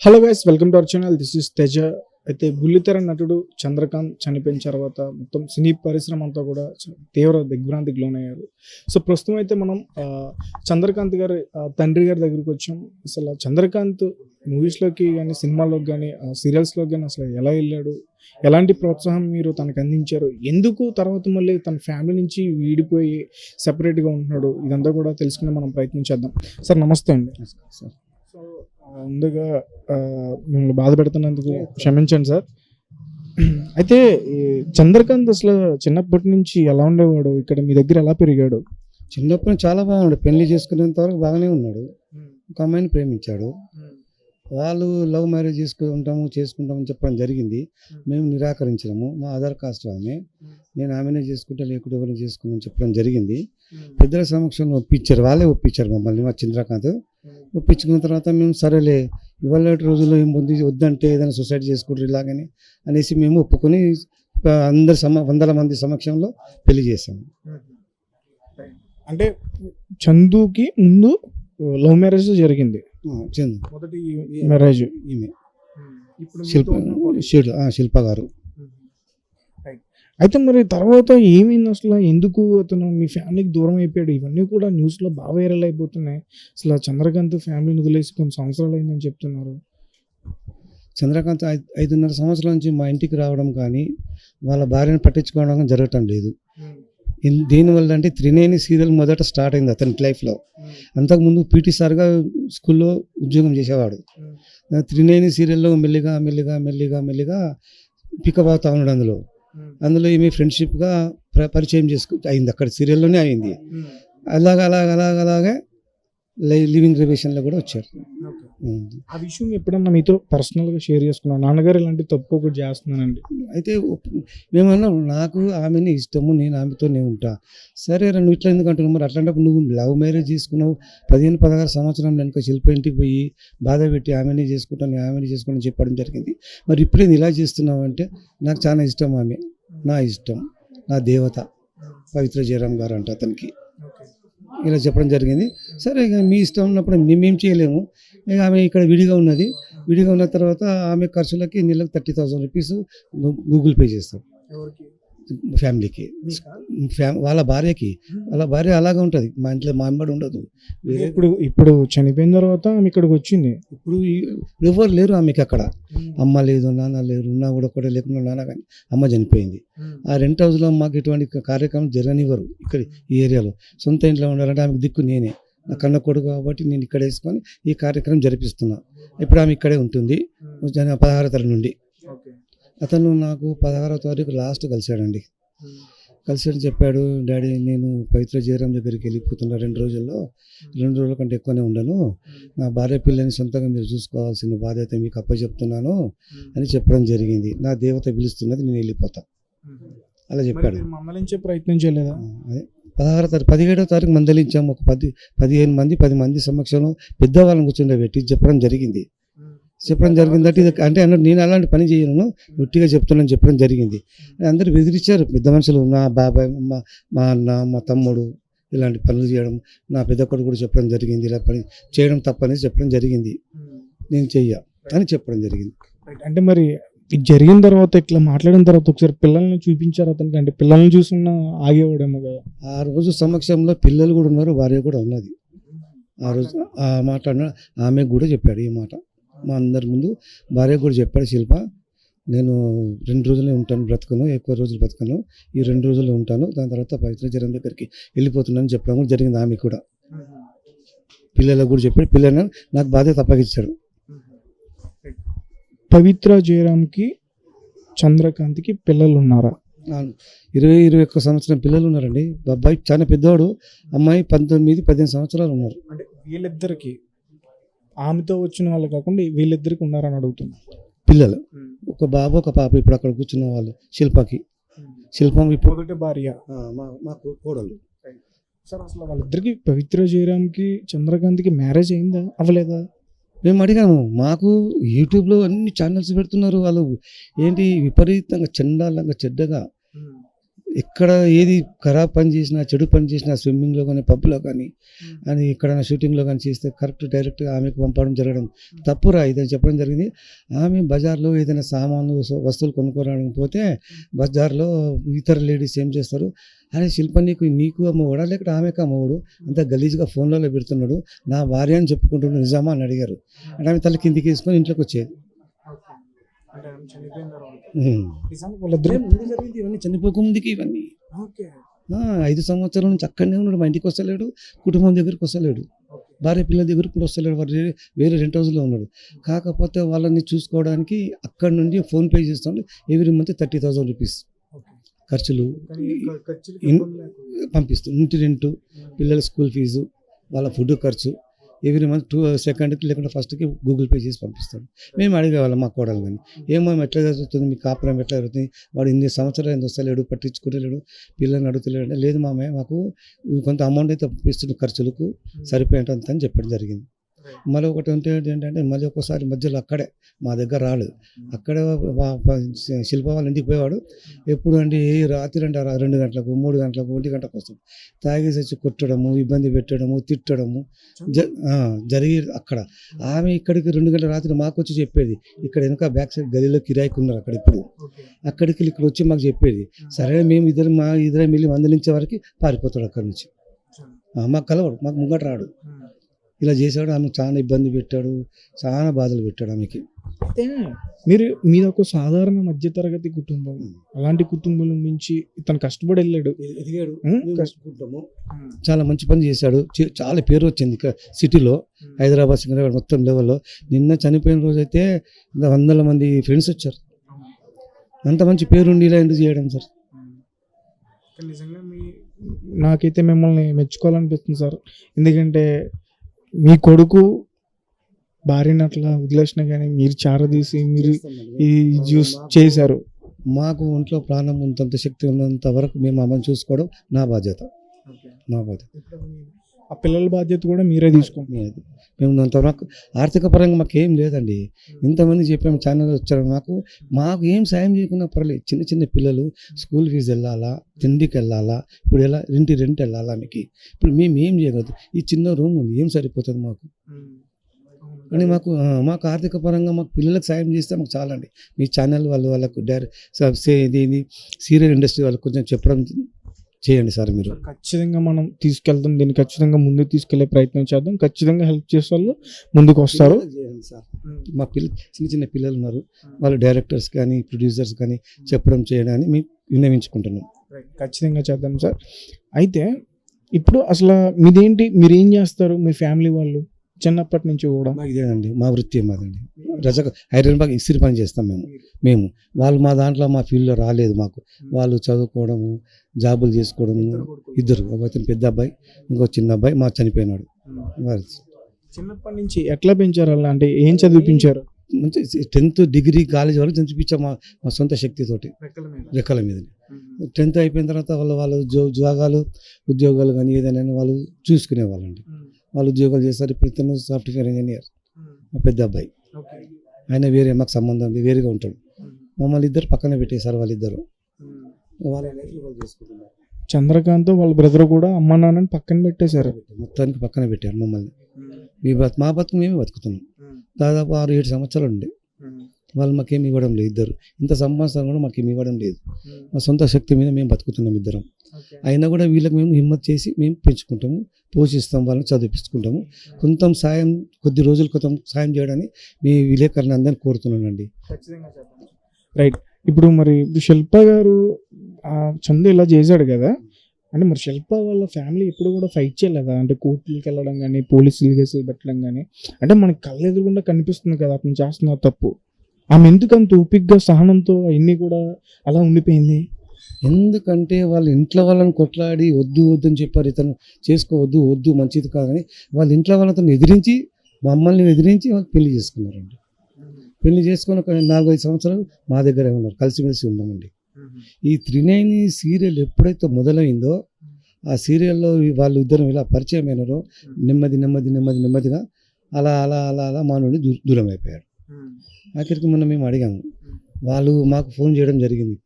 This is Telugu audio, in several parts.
Hello guys, welcome to our channel. This is Teja. అయితే బుల్లితెర నటుడు చంద్రకాంత్ చనిపోయిన తర్వాత మొత్తం సినీ పరిశ్రమ అంతా కూడా తీవ్ర దిగ్భ్రాంతికి లోనయ్యారు. సో ప్రస్తుతం అయితే మనం చంద్రకాంత్ గారి తండ్రి గారి దగ్గరికి వచ్చాం. అసలు చంద్రకాంత్ మూవీస్లోకి కానీ, సినిమాల్లోకి కానీ, సీరియల్స్లోకి కానీ అసలు ఎలా వెళ్ళాడు, ఎలాంటి ప్రోత్సాహం మీరు తనకు అందించారు, ఎందుకు తర్వాత మళ్ళీ తన ఫ్యామిలీ నుంచి వీడిపోయి సెపరేట్గా ఉంటున్నాడు, ఇదంతా కూడా తెలుసుకునే మనం ప్రయత్నించేద్దాం. సార్ నమస్తే అండి. సార్ సో ముందుగా మిమ్మల్ని బాధ పెడుతున్నందుకు క్షమించండి సార్. అయితే ఈ చంద్రకాంత్ అసలు చిన్నప్పటి నుంచి ఎలా ఉండేవాడు, ఇక్కడ మీ దగ్గర ఎలా పెరిగాడు? చిన్నప్పుడు చాలా బాగున్నాడు. పెళ్లి చేసుకునేంత వరకు బాగానే ఉన్నాడు. ఒక అమ్మాయిని ప్రేమించాడు. వాళ్ళు లవ్ మ్యారేజ్ చేసుకుంటామని చెప్పడం జరిగింది. మేము నిరాకరించినాము. మా ఆధార్ కాస్ట్ ఆమె, నేను ఆమెనే చేసుకుంటా లేకుంటే ఎవరిని చేసుకుంటామని చెప్పడం జరిగింది. పెద్దల సమక్షంలో ఒప్పించారు, వాళ్ళే ఒప్పించారు మమ్మల్ని. మా చంద్రకాంత్ ఒప్పించుకున్న తర్వాత మేము సరేలే ఇవాళ రోజుల్లో ఏం పొంది వద్దంటే ఏదైనా సొసైటీ చేసుకుంటారు ఇలాగని అనేసి మేము ఒప్పుకొని అందరి వందల మంది సమక్షంలో పెళ్లి చేసాము. అంటే చందుకి ముందు లవ్ మ్యారేజ్ జరిగింది. చందు మొదటి మ్యారేజ్ ఈమె ఇప్పుడు శిల్ప గారు. అయితే మరి తర్వాత ఏమైంది అసలు, ఎందుకు అతను మీ ఫ్యామిలీకి దూరం అయిపోయాడు? ఇవన్నీ కూడా న్యూస్లో బాగా వైరల్ అయిపోతున్నాయి. అసలు చంద్రకాంత్ ఫ్యామిలీని వదిలేసి కొన్ని సంవత్సరాలు అయిందని చెప్తున్నారు. చంద్రకాంత్ 5.5 సంవత్సరాల నుంచి మా ఇంటికి రావడం కానీ వాళ్ళ భార్యను పట్టించుకోవడం జరగటం లేదు. దీనివల్ల అంటే త్రినేని సీరియల్ మొదట స్టార్ట్ అయింది అతని లైఫ్లో. అంతకుముందు పీటీ సార్గా స్కూల్లో ఉద్యోగం చేసేవాడు. త్రినేని సీరియల్లో మెల్లిగా మెల్లిగా మెల్లిగా మెల్లిగా పికప్ అవుతా ఉన్నాడు. అందులో ఈమె ఫ్రెండ్షిప్గా పరిచయం అయింది, అక్కడ సీరియల్లోనే అయింది. అలాగే లివింగ్ రిలేషన్లో కూడా వచ్చారు. ఆ విషయం ఎప్పుడన్నా మీతో పర్సనల్గా షేర్ చేసుకున్నాను, నాన్నగారు ఇలాంటి తప్పు ఒకటి చేస్తున్నానండి అయితే మేమన్నా నాకు ఆమెనే ఇష్టము, నేను ఆమెతోనే ఉంటా. సరే నువ్వు ఇట్లా ఎందుకు అంటున్నావు, మరి అట్లాంటప్పుడు నువ్వు లవ్ మ్యారేజ్ చేసుకున్నావు, 15-16 సంవత్సరం వెనుక శిల్ప ఇంటికి పోయి బాధ పెట్టి ఆమెనే చేసుకుంటాను చెప్పడం జరిగింది. మరి ఇప్పుడే ఇలా చేస్తున్నావు అంటే నాకు చాలా ఇష్టం, ఆమె నా ఇష్టం, నా దేవత పవిత్ర జయరామ్ గారు అంట అతనికి ఇలా చెప్పడం జరిగింది. సరే ఇక మీ ఇష్టం ఉన్నప్పుడు మేమేం చేయలేము. ఇక ఆమె ఇక్కడ విడిగా ఉన్న తర్వాత ఆమె ఖర్చులకి నెలకు 30,000 రూపీస్ గూగుల్ పే చేస్తాం ఫ్యామిలీకి, వాళ్ళ భార్య అలాగే ఉంటుంది. మా ఇంట్లో మా అమ్మడి ఉండదు. ఇప్పుడు చనిపోయిన తర్వాత ఆమె ఇక్కడికి వచ్చింది. ఇప్పుడు ఎవరు లేరు ఆమెకి అక్కడ. అమ్మ లేదు, నాన్న లేరు. ఉన్నా కూడా లేకుండా నాన్న కానీ అమ్మ చనిపోయింది. ఆ రెంట్ హౌస్లో మాకు ఎటువంటి కార్యక్రమం జరగనివ్వరు ఇక్కడ ఈ ఏరియాలో. సొంత ఇంట్లో ఉండాలంటే ఆమెకు దిక్కు నేనే, నా కన్న కొడుకు కాబట్టి నేను ఇక్కడ వేసుకొని ఈ కార్యక్రమం జరిపిస్తున్నా. ఇప్పుడు ఆమె ఇక్కడే ఉంటుంది 16వ తారీఖు నుండి. అతను నాకు 16వ తారీఖు లాస్ట్ కలిశాడండి. కలిసాడు, చెప్పాడు, డాడీ నేను పవిత్ర జయరామ్ దగ్గరికి వెళ్ళిపోతున్నా 2 రోజుల కంటే ఎక్కువనే ఉండను. నా భార్య పిల్లని సొంతంగా మీరు చూసుకోవాల్సిన బాధ్యత మీకు అప్పచెప్తున్నాను అని చెప్పడం జరిగింది. నా దేవత పిలుస్తున్నది, నేను వెళ్ళిపోతా అలా చెప్పాడు. మందలించే ప్రయత్నం చేయలేదా? అదే 16వ తారీఖు 17వ తారీఖు మందలించాము. ఒక 10 మంది సమక్షంలో పెద్దవాళ్ళని కూర్చుండబెట్టి చెప్పడం జరిగింది అంటే ఇది అంటే అన్నట్టు నేను అలాంటి పని చేయను, గట్టిగా చెప్తున్నాను చెప్పడం జరిగింది. అందరూ బెదిరించారు పెద్ద మనుషులు, నా బాబాయ్, మా అన్న, మా తమ్ముడు ఇలాంటి పనులు చేయడం. నా పెద్ద కొడుకు కూడా చెప్పడం జరిగింది, ఇలా పని చేయడం తప్పనేసి చెప్పడం జరిగింది. నేను చెయ్య అని చెప్పడం జరిగింది. అంటే మరి ఇది జరిగిన తర్వాత ఇట్లా మాట్లాడిన తర్వాత ఒకసారి పిల్లల్ని చూపించారు అతనికి, అంటే పిల్లల్ని చూసున్నా ఆగేవాడేమో కదా. ఆ రోజు సమక్షంలో పిల్లలు కూడా ఉన్నారు, భార్య కూడా ఉన్నది. ఆ రోజు ఆ మాట్లాడిన ఆమె కూడా చెప్పాడు ఈ మాట మా అందరి ముందు. భార్య కూడా చెప్పాడు, శిల్ప నేను 2 రోజులే ఉంటాను, బ్రతకను, ఎక్కువ రోజులు బ్రతకను, ఈ 2 రోజులు ఉంటాను, దాని తర్వాత పవిత్ర జయరామ్ దగ్గరికి వెళ్ళిపోతున్నాను చెప్పడం కూడా జరిగింది. ఆమె కూడా పిల్లలకు కూడా చెప్పాడు. పిల్లలను నాకు బాధ్యత అప్పగించాడు. పవిత్ర జయరామ్కి చంద్రకాంత్కి పిల్లలు ఉన్నారా? 20-21 సంవత్సరం పిల్లలు ఉన్నారండి. అబ్బాయి చాలా పెద్దవాడు, అమ్మాయి 19-18 సంవత్సరాలు ఉన్నారు. అంటే వీళ్ళిద్దరికి, ఆమెతో వచ్చిన వాళ్ళు కాకుండా వీళ్ళిద్దరికి ఉన్నారని అడుగుతున్నా. పిల్లలు ఒక బాబు ఒక పాప. ఇప్పుడు అక్కడ కూర్చున్న వాళ్ళు శిల్పం మొదటి భార్య, మా కోడలు. సార్ అసలు వాళ్ళిద్దరికి పవిత్ర జయరామ్కి చంద్రకాంత్కి మ్యారేజ్ అయిందా అవ్వలేదా? మేము అడిగాము. మాకు యూట్యూబ్లో అన్ని ఛానల్స్ పెడుతున్నారు వాళ్ళు, ఏంటి విపరీతంగా చండాలంగా చెడ్డగా ఎక్కడ ఏది ఖరాబ్ పని చేసినా చెడు పని చేసినా స్విమ్మింగ్లో కానీ పబ్లో కానీ అని ఎక్కడైనా షూటింగ్లో కానీ చేస్తే కరెక్ట్ డైరెక్ట్గా ఆమెకు పంపడం జరగడం తప్పురా ఇదని చెప్పడం జరిగింది. ఆమె బజార్లో ఏదైనా సామాన్లు వస్తువులు కొనుక్కోవడానికి పోతే బజార్లో ఇతర లేడీస్ ఏం చేస్తారు, అరే శిల్ప నీకు అమ్మవాడా లేకపోతే ఆమెకు అమ్మవాడు అంత గలీజ్గా ఫోన్లలో పెడుతున్నాడు, నా భార్య అని చెప్పుకుంటున్నాడు నిజమా అని అడిగారు. అంటే ఆమె తల కిందికి వేసుకొని ఇంట్లోకి వచ్చేది. ముందు జరిగింది ఇవన్నీ, చనిపోకముందుకి ఇవన్నీ. 5 సంవత్సరాల నుంచి అక్కడనే ఉన్నాడు, మా ఇంటికి వస్తలేడు, కుటుంబం దగ్గరికి వస్తలేడు, భార్య పిల్లల దగ్గరికి కూడా వస్తలేడు, వాడు వేరే రెంట్ హౌస్లో ఉన్నాడు. కాకపోతే వాళ్ళని చూసుకోవడానికి అక్కడ నుండి ఫోన్పే చేస్తాడు, ఎవ్రీ మంత్ 30,000 రూపీస్ ఖర్చులు పంపిస్తాడు. ఇంటి రెంటు, పిల్లల స్కూల్ ఫీజు, వాళ్ళ ఫుడ్ ఖర్చు ఎవ్రీ మంత్ 2nd లేకుంటే 1st గూగుల్ పే చేసి పంపిస్తాడు. మేము అడిగేవాళ్ళం మా కోడలు కానీ, ఏమో ఎట్లా జరుగుతుంది మీ కాపురం ఎట్లా జరుగుతుంది, వాడు 8 సంవత్సరాలు ఎంత వస్తలేడు, పట్టించుకోలేడు, పిల్లల్ని అడుగుతలేడు అంటే, లేదు మామయ్య మాకు కొంత అమౌంట్ అయితే పంపిస్తున్న ఖర్చులకు సరిపోయేంత అని చెప్పడం జరిగింది. మళ్ళీ ఒకటి ఉంటే ఏంటంటే మళ్ళీ ఒక్కోసారి మధ్యలో అక్కడే మా దగ్గర రాడు, అక్కడే శిల్ప వాళ్ళ ఇంటికి పోయేవాడు. ఎప్పుడు అంటే ఏ రాత్రి అంటే 2 గంటలకు 3 గంటలకు 1 గంటకు వస్తాడు, తాగేసి వచ్చి కొట్టడము, ఇబ్బంది పెట్టడము, తిట్టడము జరిగి అక్కడ. ఆమె ఇక్కడికి 2 గంటల రాత్రి మాకు వచ్చి చెప్పేది, ఇక్కడ వెనక బ్యాక్ సైడ్ గదిలో కిరాయికి ఉన్నారు అక్కడ, ఇప్పుడు అక్కడికి ఇక్కడ వచ్చి మాకు చెప్పేది. సరే మేము ఇద్దరం వెళ్ళి మందలించే వరకు పారిపోతాడు అక్కడి నుంచి, మాకు కలవడు, మాకు ముంగట రాడు. ఇలా చేశాడు, ఆమె చాలా ఇబ్బంది పెట్టాడు, చాలా బాధలు పెట్టాడు ఆమెకి. అయితే మీది ఒక సాధారణ మధ్యతరగతి కుటుంబం, అలాంటి కుటుంబం నుంచి ఇతను కష్టపడి వెళ్ళాడు, ఎదిగాడు, చాలా మంచి పని చేశాడు, చాలా పేరు వచ్చింది ఇక్కడ సిటీలో, హైదరాబాద్ సికింద్రాబాద్ మొత్తం లెవెల్లో. నిన్న చనిపోయిన రోజు అయితే 100 మంది ఫ్రెండ్స్ వచ్చారు. అంత మంచి పేరుండి ఇలా ఎందుకు చేయడం సార్? నిజంగా నాకైతే మిమ్మల్ని మెచ్చుకోవాలనిపిస్తుంది సార్, ఎందుకంటే మీ కొడుకు భార్యని అట్లా వదిలేసినా కానీ మీరు చారదీసి మీరు ఈ జ్యూస్ చేశారు. మాకు ఒంట్లో ప్రాణం ఉన్నంత శక్తి ఉన్నంత వరకు మేము అమ్మని చూసుకోవడం నా బాధ్యత. ఆ పిల్లల బాధ్యత కూడా మీరే తీసుకోండి. మేము అంతవరకు ఆర్థిక పరంగా మాకు ఏం లేదండి. ఇంతమంది చెప్పాము ఛానల్ వచ్చారు, మాకు ఏం సాయం చేయకుండా పర్లేదు. చిన్న చిన్న పిల్లలు స్కూల్ ఫీజు వెళ్ళాలా, తిండికి వెళ్ళాలా, ఇప్పుడు ఎలా రెంట్ వెళ్ళాలా మీకు, ఇప్పుడు మేము ఏం చేయగలదు. ఈ చిన్న రూమ్ ఉంది, ఏం సరిపోతుంది మాకు అని మాకు ఆర్థిక పరంగా మాకు పిల్లలకు సాయం చేస్తే మాకు చాలా అండి. మీ ఛానల్ వాళ్ళకు ఇది సీరియల్ ఇండస్ట్రీ వాళ్ళకి కొంచెం చెప్పడం చేయండి సార్. మీరు ఖచ్చితంగా మనం తీసుకెళ్తాం, దీన్ని ఖచ్చితంగా ముందుకు తీసుకెళ్లే ప్రయత్నం చేద్దాం. ఖచ్చితంగా హెల్ప్ చేసే వాళ్ళు ముందుకు వస్తారు సార్. మా చిన్న చిన్న పిల్లలు ఉన్నారు, వాళ్ళు డైరెక్టర్స్ కానీ ప్రొడ్యూసర్స్ కానీ చెప్పడం చేయడానికి మేము విన్నవించుకుంటున్నాం. ఖచ్చితంగా చేద్దాం సార్. అయితే ఇప్పుడు అసలు మీదేంటి, మీరు ఏం చేస్తారు, మీ ఫ్యామిలీ వాళ్ళు చిన్నప్పటి నుంచి కూడా? ఇదేనండి మా వృత్తి, మాదండి హైదరాబాద్ ఇస్త్రీ పని చేస్తాం మేము. వాళ్ళు మా దాంట్లో మా ఫీల్డ్లో రాలేదు. మాకు వాళ్ళు చదువుకోవడము, జాబులు చేసుకోవడము, ఇద్దరు, అతను పెద్ద అబ్బాయి, ఇంకో చిన్న అబ్బాయి మా చనిపోయినాడు. చిన్నప్పటి నుంచి ఎట్లా పెంచారు వాళ్ళు, అంటే ఏం చదివించారు? మంచి 10th డిగ్రీ కాలేజ్ వరకు చదివించాం మా సొంత శక్తితోటి, రెక్కల మీద. 10th అయిపోయిన తర్వాత వాళ్ళు ఉద్యోగాలు కానీ ఏదైనా వాళ్ళు చూసుకునేవాళ్ళండి. వాళ్ళు ఉద్యోగాలు చేస్తారు. ఇప్పుడు ఇతను సాఫ్ట్వేర్ ఇంజనీర్, మా పెద్ద అబ్బాయి. ఆయన వేరే, మాకు సంబంధం వేరేగా ఉంటాడు. మమ్మల్ని ఇద్దరు పక్కన పెట్టేశారు వాళ్ళిద్దరు. చేసుకుంటున్నారు. చంద్రకాంత్ వాళ్ళ బ్రదర్ కూడా అమ్మ నాన్నని పక్కన పెట్టేశారు, మొత్తానికి పక్కన పెట్టారు మమ్మల్ని. మా బతుకు మేమే బతుకుతున్నాం. దాదాపు 6-7 సంవత్సరాలు ఉండే వాళ్ళు మాకేమి ఇవ్వడం లేదు. ఇద్దరు ఇంత సంపాదించడం కూడా మాకేమి ఇవ్వడం లేదు. మా సొంత శక్తి మీద మేము బతుకుతున్నాం ఇద్దరం. అయినా కూడా వీళ్ళకి మేము హిమ్మత్ చేసి మేము పెంచుకుంటాము, పోషిస్తాం, వాళ్ళని చదివించుకుంటాము. కొద్ది రోజులు సాయం చేయడానికి మీ విలేకరులను అందరినీ కోరుతున్నానండి. రైట్. ఇప్పుడు మరి శిల్ప గారు చందు ఇలా చేశాడు కదా, అంటే మరి శిల్ప వాళ్ళ ఫ్యామిలీ ఎప్పుడు కూడా ఫైట్ చేయలేదా? అంటే కోర్టులకు వెళ్ళడం కానీ, పోలీసులు కేసులు పెట్టడం కానీ, అంటే మనకి కళ్ళ ఎదురుగుండా కనిపిస్తుంది కదా అతను చేస్తున్న తప్పు. ఆమె ఎందుకు అంత ఓపికగా సహనంతో అవన్నీ కూడా అలా ఉండిపోయింది? ఎందుకంటే వాళ్ళ ఇంట్లో వాళ్ళని కొట్లాడి వద్దు అని చెప్పారు, ఇతను వద్దు మంచిది కాదని వాళ్ళ ఇంట్లో వాళ్ళతో మమ్మల్ని ఎదిరించి వాళ్ళు పెళ్లి చేసుకున్నారండి. పెళ్లి చేసుకుని ఒక 4-5 సంవత్సరాలు మా దగ్గరే ఉన్నారు, కలిసిమెలిసి ఉన్నామండి. ఈ 3-9 సీరియల్ ఎప్పుడైతే మొదలైందో ఆ సీరియల్లో వాళ్ళు ఇద్దరం ఇలా పరిచయం అయినారో నెమ్మదిగా అలా మా నుండి దూరం అయిపోయాడు. ఆఖరికి మొన్న మేము అడిగాము, వాళ్ళు మాకు ఫోన్ చేయడం జరిగింది,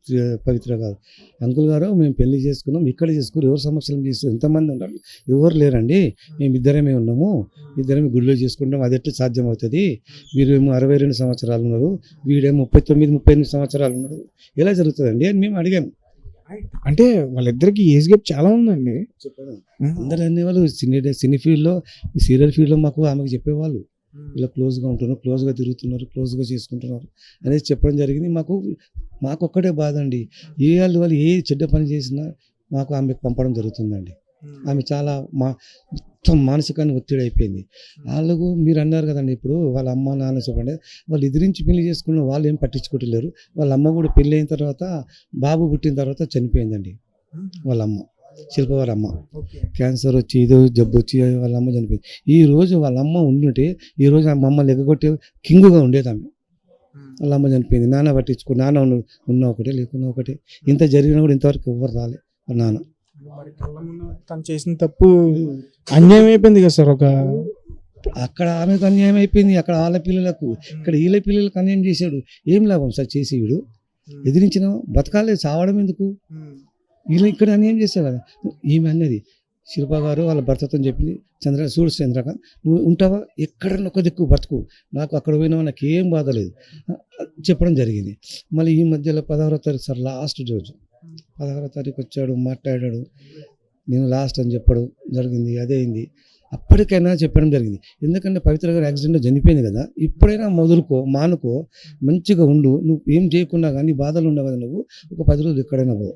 పవిత్ర గారు. అంకుల్ గారు మేము పెళ్లి చేసుకున్నాం, ఇక్కడ చేసుకుని ఎవరు సమస్యలు చేస్తారు, ఎంతమంది ఉన్నారు, ఎవరు లేరండి, మేము ఇద్దరమే ఉన్నాము, ఇద్దరమే గుడిలో చేసుకుంటాం, అది ఎట్లా సాధ్యం అవుతుంది, మీరేమో 62 సంవత్సరాలు ఉన్నారు, వీడేమో 38 సంవత్సరాలు ఉన్నారు, ఎలా జరుగుతుందండి అని మేము అడిగాము. అంటే వాళ్ళిద్దరికి ఏజ్ గ్యాప్ చాలా ఉందండి. చెప్పారు అందరూ అనేవాళ్ళు, సినీ ఫీల్డ్లో, సీరియల్ ఫీల్డ్లో మాకు ఆమెకు చెప్పేవాళ్ళు, ఇలా క్లోజ్గా ఉంటున్నారు, క్లోజ్గా తిరుగుతున్నారు, క్లోజ్గా చేసుకుంటున్నారు అనేది చెప్పడం జరిగింది. మాకు ఒక్కటే బాధ అండి, వాళ్ళు ఏ చెడ్డ పని చేసినా మాకు ఆమెకు పంపడం జరుగుతుందండి. ఆమె చాలా మొత్తం మానసికంగా ఒత్తిడి అయిపోయింది. వాళ్ళకు మీరు అన్నారు కదండి, ఇప్పుడు వాళ్ళ అమ్మ నాన్న చెప్పండి, వాళ్ళు ఎదిరించి పెళ్లి చేసుకున్న వాళ్ళు ఏం పట్టించుకోవట్లేరు. వాళ్ళ అమ్మ కూడా పెళ్ళి అయిన తర్వాత, బాబు పుట్టిన తర్వాత చనిపోయిందండి వాళ్ళ అమ్మ, శిల్ప వారి అమ్మ. క్యాన్సర్ వచ్చి ఏదో జబ్బు వచ్చి వాళ్ళ అమ్మ చనిపోయింది. ఈ రోజు వాళ్ళ అమ్మ ఉండుంటే ఈ రోజు ఆ అమ్మ లెగ్గొట్టే కింగుగా ఉండేది ఆమె. వాళ్ళ అమ్మ చనిపోయింది, నాన్న పట్టించుకో, నాన్న ఉన్న ఒకటే లేకున్నా ఒకటే, ఇంత జరిగినా కూడా ఇంతవరకు ఎవ్వరు రాలే వాళ్ళ నాన్న. తను చేసిన తప్పు అన్యాయం అయిపోయింది కదా సార్. అక్కడ ఆమెకు అన్యాయం అయిపోయింది, అక్కడ వాళ్ళ పిల్లలకు, ఇక్కడ వీళ్ళ పిల్లలకు అన్యాయం చేశాడు. ఏం లాభం సార్ చేసి, వీడు ఎదిరించిన బతకాలే, చావడం ఎందుకు, వీళ్ళు ఇక్కడ అన్యాయం చేశారు కదా. ఈమె అన్నది శిల్ప గారు వాళ్ళ భర్తతో చెప్పింది, చంద్రకాంత్ నువ్వు ఉంటావా, ఎక్కడన్నా ఒక దిక్కు బతుకు, నాకు అక్కడ పోయినా నాకు ఏం బాధ లేదు చెప్పడం జరిగింది. మళ్ళీ ఈ మధ్యలో 16వ తారీఖు సార్, లాస్ట్ రోజు 16వ తారీఖు వచ్చాడు, మాట్లాడాడు, నేను లాస్ట్ అని చెప్పడం జరిగింది. అదే అయింది. అప్పటికైనా చెప్పడం జరిగింది, ఎందుకంటే పవిత్ర గారు యాక్సిడెంట్లో చనిపోయింది కదా, ఇప్పుడైనా మానుకో, మంచిగా ఉండు, నువ్వు ఏం చేయకున్నా కానీ బాధలు ఉండవు కదా, నువ్వు ఒక 10 రోజులు ఎక్కడైనా పో,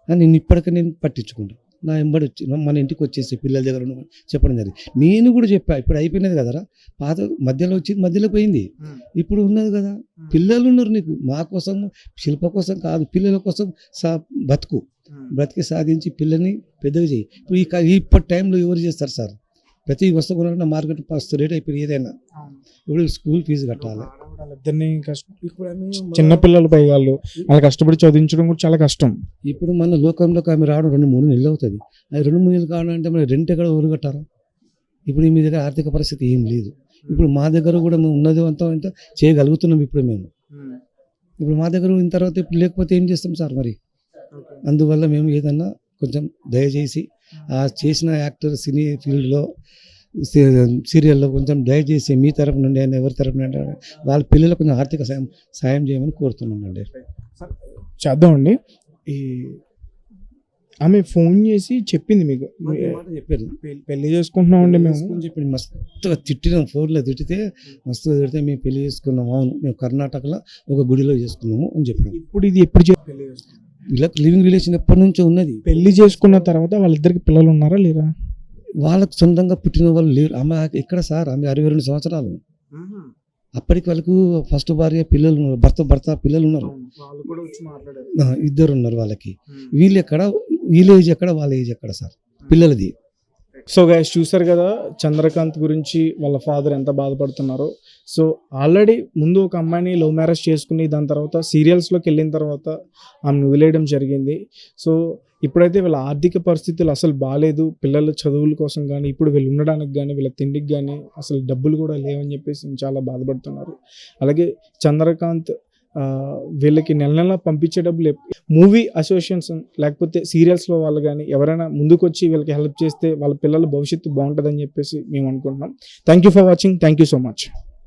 నేను ఇప్పటికే నేను పట్టించుకుంటా, నా ఎంబడి వచ్చి మన ఇంటికి వచ్చేసి పిల్లల దగ్గర చెప్పడం జరిగింది. నేను కూడా చెప్పా, ఇప్పుడు అయిపోయినది కదరా, పాత మధ్యలో వచ్చింది, మధ్యలో పోయింది, ఇప్పుడు ఉన్నది కదా, పిల్లలు ఉన్నారు నీకు, మా కోసం, శిల్ప కోసం కాదు, పిల్లల కోసం బ్రతికి సాధించి పిల్లల్ని పెద్దగా చేయి. ఇప్పుడు ఇప్పటి టైంలో ఎవరు చేస్తారు సార్, ప్రతి వస్తువు కొనాలన్నా మార్కెట్ ఫస్ట్ రేట్ అయిపోయింది, ఏదైనా ఇప్పుడు స్కూల్ ఫీజు కట్టాలి, చిన్నపిల్లలు పై వాళ్ళు కష్టపడి చదివించడం కూడా చాలా కష్టం. ఇప్పుడు మన లోకంలోకి ఆమె రావడం 2-3 నెలలు అవుతుంది, అది 2-3 నెలలు కావాలంటే మరి రెంట్ ఎక్కడ ఎవరు కట్టారా? ఇప్పుడు మీ దగ్గర ఆర్థిక పరిస్థితి ఏం లేదు, ఇప్పుడు మా దగ్గర కూడా మేము ఉన్నది అంతా చేయగలుగుతున్నాం ఇప్పుడు మేము, ఇప్పుడు మా దగ్గర ఉన్న తర్వాత ఇప్పుడు లేకపోతే ఏం చేస్తాం సార్ మరి. అందువల్ల మేము ఏదన్నా కొంచెం దయచేసి ఆ చేసిన యాక్టర్ సినీ ఫీల్డ్లో సీరియల్లో కొంచెం దయచేసి మీ తరపు నుండి అయినా ఎవరి తరపు నుండి వాళ్ళ పిల్లలకు కొంచెం ఆర్థిక సాయం చేయమని కోరుతున్నానండి. చేద్దామండి. ఈ ఆమె ఫోన్ చేసి చెప్పింది మీకు, చెప్పారు పెళ్లి చేసుకుంటున్నామండి మేము చెప్పింది, మస్తుగా తిట్టినాం, ఫోన్లో తిట్టితే మస్తుగా తిడితే మేము పెళ్లి చేసుకున్నాము, అవును మేము కర్ణాటకలో ఒక గుడిలో చేసుకున్నాము అని చెప్పాము. ఇప్పుడు ఇది ఎప్పుడు వీళ్ళకి లివింగ్ రిలేషన్ ఎప్పటి నుంచో ఉన్నది. పెళ్లి చేసుకున్న తర్వాత వాళ్ళిద్దరికి పిల్లలు ఉన్నారా లేరా? వాళ్ళకు సొంతంగా పుట్టిన వాళ్ళు లేరు. ఆమె ఎక్కడ సార్, ఆమె 62 సంవత్సరాలు, అప్పటికి వాళ్ళకు ఫస్ట్ భార్య పిల్లలు ఉన్నారు, భర్త పిల్లలు ఉన్నారు, ఇద్దరు ఉన్నారు వాళ్ళకి. వీళ్ళు ఎక్కడ, వీళ్ళ ఏజ్ ఎక్కడ, వాళ్ళ ఏజ్ ఎక్కడ సార్ పిల్లలది. సో గైస్ చూసారు కదా చంద్రకాంత్ గురించి వాళ్ళ ఫాదర్ ఎంత బాధపడుతున్నారో. సో ఆల్రెడీ ముందు ఒక అమ్మాయిని లవ్ మ్యారేజ్ చేసుకుని దాని తర్వాత సీరియల్స్లోకి వెళ్ళిన తర్వాత ఆమెను వదిలేయడం జరిగింది. సో ఇప్పుడైతే వీళ్ళ ఆర్థిక పరిస్థితులు అసలు బాగాలేదు, పిల్లల చదువుల కోసం కానీ ఇప్పుడు వీళ్ళు ఉండడానికి కానీ వీళ్ళ తిండికి కానీ అసలు డబ్బులు కూడా లేవని చెప్పేసి చాలా బాధపడుతున్నారు. అలాగే చంద్రకాంత్ వీళ్ళకి నెల పంపించే డబ్బులు మూవీ అసోసియేషన్స్ లేకపోతే సీరియల్స్లో వాళ్ళు కానీ ఎవరైనా ముందుకు వచ్చి వీళ్ళకి హెల్ప్ చేస్తే వాళ్ళ పిల్లల భవిష్యత్తు బాగుంటుందని చెప్పేసి మేము అనుకుంటున్నాం. Thank you for watching, thank you so much.